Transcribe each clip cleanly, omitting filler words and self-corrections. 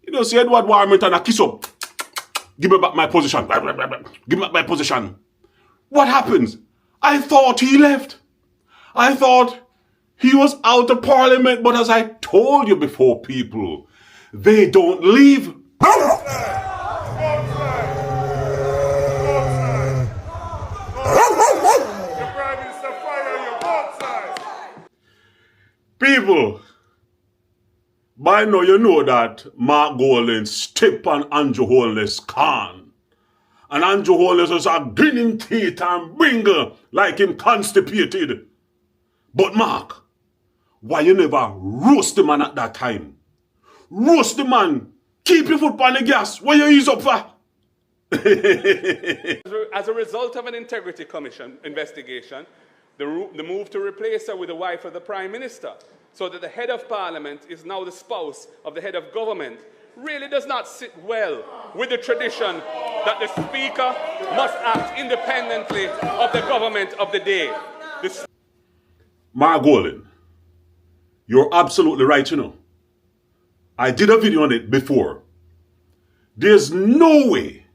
You know, see Edward Warrington a kiss up. Give me back my position. Give me back my position. What happens? I thought he left. I thought he was out of parliament, but as I told you before, people, they don't leave. People, by now you know that Mark Golding step on Andrew Holness can. And Andrew Holness was a grinning teeth and bringle like him constipated. But Mark, why you never roast the man at that time? Roast the man. Keep your foot on the gas. Where you ease up for? As a result of an integrity commission investigation, the move to replace her with the wife of the Prime Minister, so that the head of Parliament is now the spouse of the head of government, really does not sit well with the tradition that the Speaker must act independently of the government of the day. Mark Golding, you're absolutely right, you know. I did a video on it before. There's no way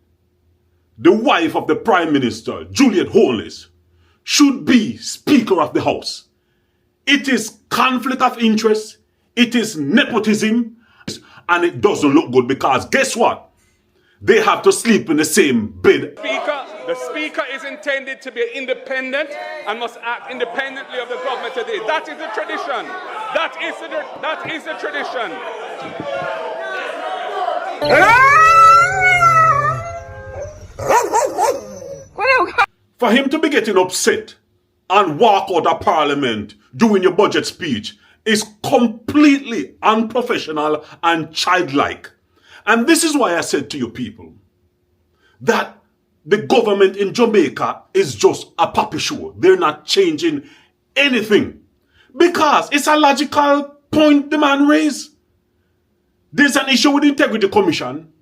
the wife of the Prime Minister, Juilet Holness, should be Speaker of the House. It is conflict of interest, it is nepotism, and it doesn't look good because guess what? They have to sleep in the same bed. The Speaker is intended to be independent and must act independently of the government today. That is the tradition. That is the tradition. For him to be getting upset and walk out of Parliament doing your budget speech is completely unprofessional and childlike. And this is why I said to you people that the government in Jamaica is just a puppy show. They're not changing anything. Because it's a logical point the man raised. There's an issue with the Integrity Commission.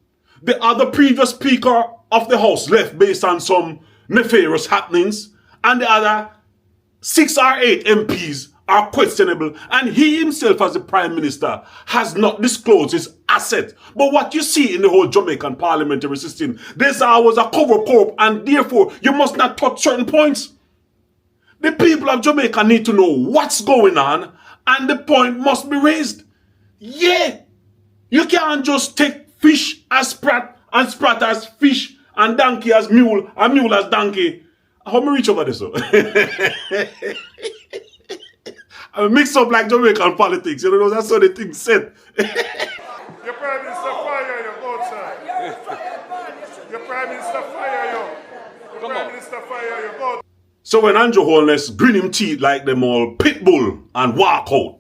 The other previous Speaker of the House left based on some nefarious happenings. And the other 6 or 8 MPs are questionable. And he himself as the Prime Minister has not disclosed his assets. But what you see in the whole Jamaican parliamentary system, there's always a cover and therefore you must not touch certain points. The people of Jamaica need to know what's going on and the point must be raised. Yeah, you can't just take fish as sprat and sprat as fish and donkey as mule and mule as donkey. How me reach over this? I mix up like Jamaican politics, you know, that's how the thing said. Your Prime Minister fire you, go outside. Your Prime Minister fire you. Your Prime Minister fire you, go. So when Andrew Holness grin him teeth like them all pit bull and walk out.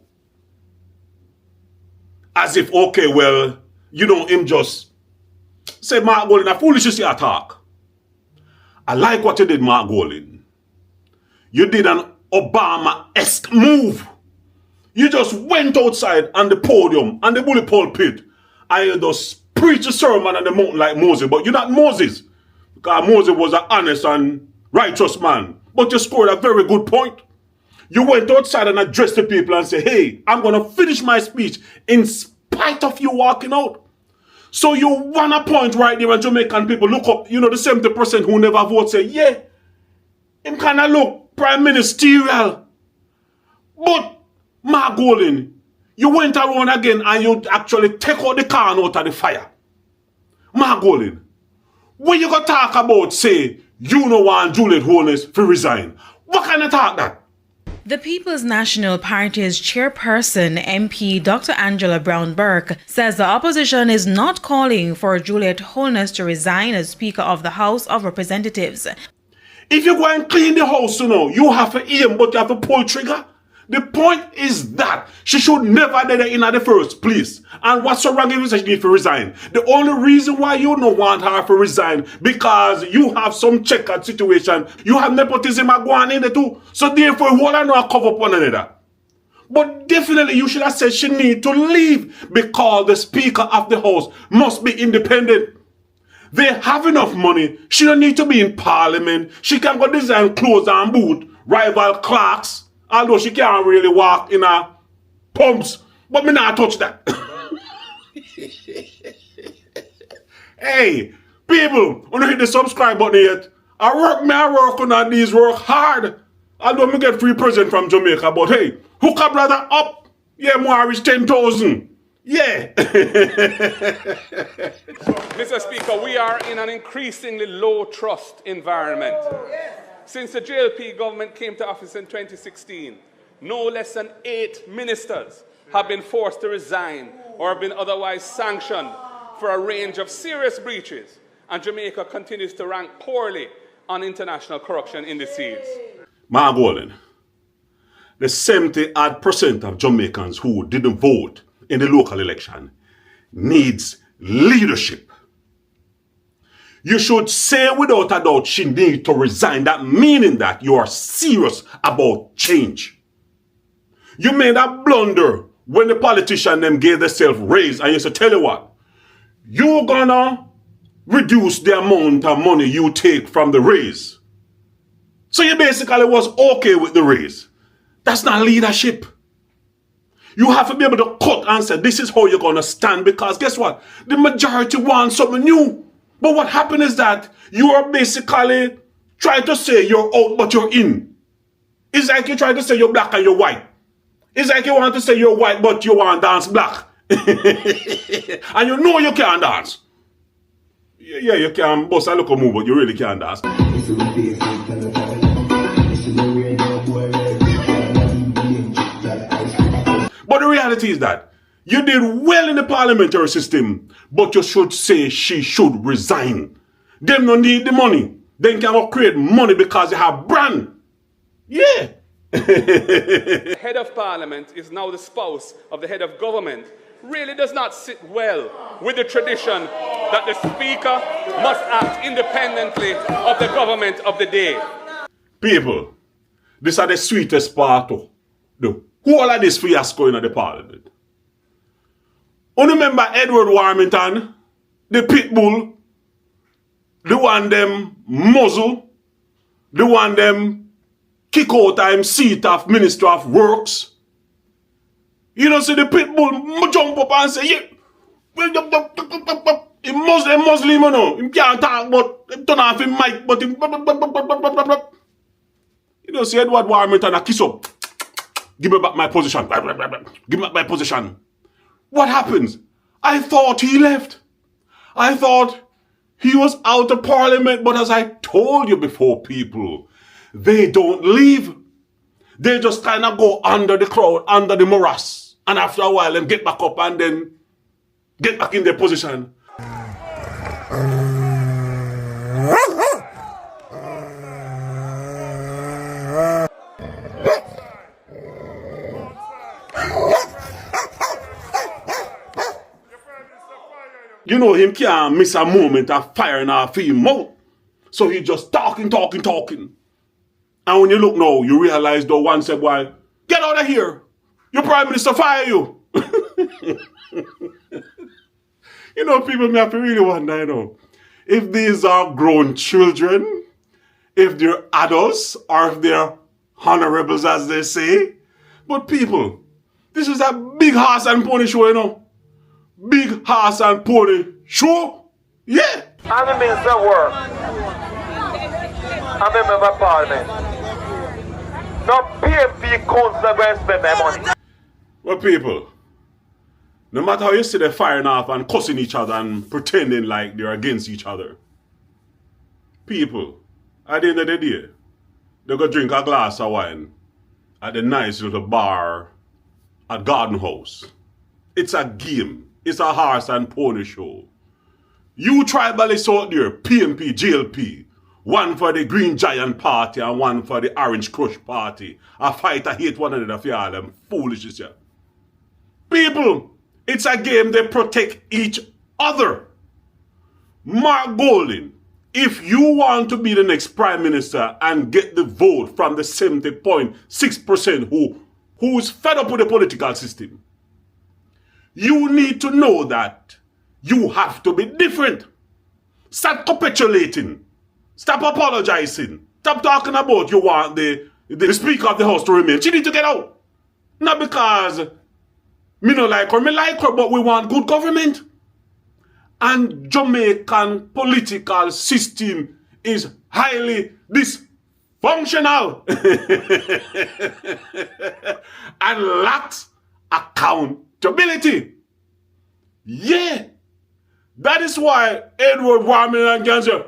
As if, okay, well, you know, him just say, Mark Golding, a foolishness you attack. I like what you did, Mark Golding. You did an Obama-esque move. You just went outside on the podium and the bully pulpit and you just preach a sermon on the mountain like Moses. But you're not Moses. Because Moses was an honest and righteous man. But you scored a very good point. You went outside and addressed the people and said, hey, I'm going to finish my speech in spite of you walking out. So you won a point right there when Jamaican people look up, you know, the 70% who never vote say, yeah, him kind of look prime ministerial. But, Mark Golding, you went around again and you actually take out the can out of the fire. Mark Golding, when you go talk about, say, you know want Juilet Holness to resign, what kind of talk that? The People's National Party's chairperson, MP Dr. Angela Brown-Burke, says the opposition is not calling for Juilet Holness to resign as Speaker of the House of Representatives. If you go and clean the house, you know, you have to aim, but you have to pull trigger. The point is that she should never do that in the first place. And what's so wrong if she needs to resign? The only reason why you don't want her to resign because you have some checkered situation. You have nepotism going in there too. So therefore, hold on to cover up one another. But definitely you should have said she need to leave because the Speaker of the House must be independent. They have enough money. She don't need to be in Parliament. She can go design clothes and boot, rival clerks. Although she can't really walk in her pumps. But me not touch that. Hey, people, when you hit the subscribe button yet, I work on these work hard. Although me get free present from Jamaica, but hey, hook a brother up. Yeah, more reach 10,000. Yeah. Mr. Speaker, we are in an increasingly low trust environment. Since the JLP government came to office in 2016, no less than 8 ministers have been forced to resign or have been otherwise sanctioned for a range of serious breaches, and Jamaica continues to rank poorly on international corruption indices. Margolin, the 70% of Jamaicans who didn't vote in the local election needs leadership. You should say without a doubt she needs to resign, that meaning that you are serious about change. You made a blunder when the politician them gave themselves raise and you said, tell you what, you're gonna reduce the amount of money you take from the raise. So you basically was okay with the raise. That's not leadership. You have to be able to cut and say, this is how you're gonna stand, because guess what? The majority wants something new. But what happened is that you are basically trying to say you're out but you're in. It's like you try to say you're black and you're white. It's like you want to say you're white but you want to dance black. And you know you can't dance. Yeah, you can bust a little move, but you really can't dance. But the reality is that you did well in the parliamentary system, but you should say she should resign. Them don't need the money. They can create money because they have brand. Yeah. The head of parliament is now the spouse of the head of government. Really does not sit well with the tradition that the speaker must act independently of the government of the day. People, this is the sweetest part of the whole of this fiasco in the parliament. You remember Edward Warmington, the pit bull, the one them muzzle, the one them kick out time seat of Minister of Works. You know, see the pit bull jump up and say, yeah, he Muslim, you know, he can't talk, but he turn off his mic, but him, you know, see Edward Warmington a kiss up. Give me back my position. Give me back my position. What happens? I thought he left. I thought he was out of parliament, but as I told you before, people, they don't leave. They just kind of go under the crowd, under the morass. And after a while, them get back up and then get back in their position. You know, him can't miss a moment of firing off his mouth. So he just talking. And when you look now, you realize the one said, boy, get out of here. Your Prime Minister fire you. You know, people may have to really wonder, you know, if these are grown children, if they're adults, or if they're honorables, as they say. But people, this is a big horse and pony show, you know. Big horse and pony show. Yeah. I'm a Minister of Work. I'm a member of Parliament. No PMP council going to spend my money. Well, people, no matter how you see them firing off and cussing each other and pretending like they're against each other, people, at the end of the day, they go drink a glass of wine at the nice little bar at Garden House. It's a game. It's a horse and pony show. You tribalists out there, PMP, JLP, one for the Green Giant Party and one for the Orange Crush Party, a fight I hate one another for all them foolishness here. People, it's a game they protect each other. Mark Golding, if you want to be the next Prime Minister and get the vote from the 70.6% who's fed up with the political system, you need to know that you have to be different. Stop capitulating. Stop apologizing. Stop talking about you want the Speaker of the House to remain. She need to get out. Not because me no like her, me like her, but we want good government. and Jamaican political system is highly dysfunctional and lacks accountability. Yeah, that is why Edward Warman can say,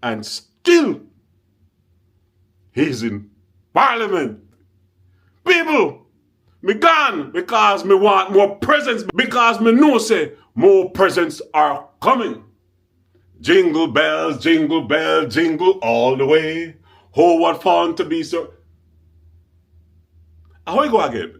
and still he's in Parliament. People, me gone because me want more presents, because me know say more presents are coming. Jingle bells, jingle all the way. Oh, what fun to be so. How you go again?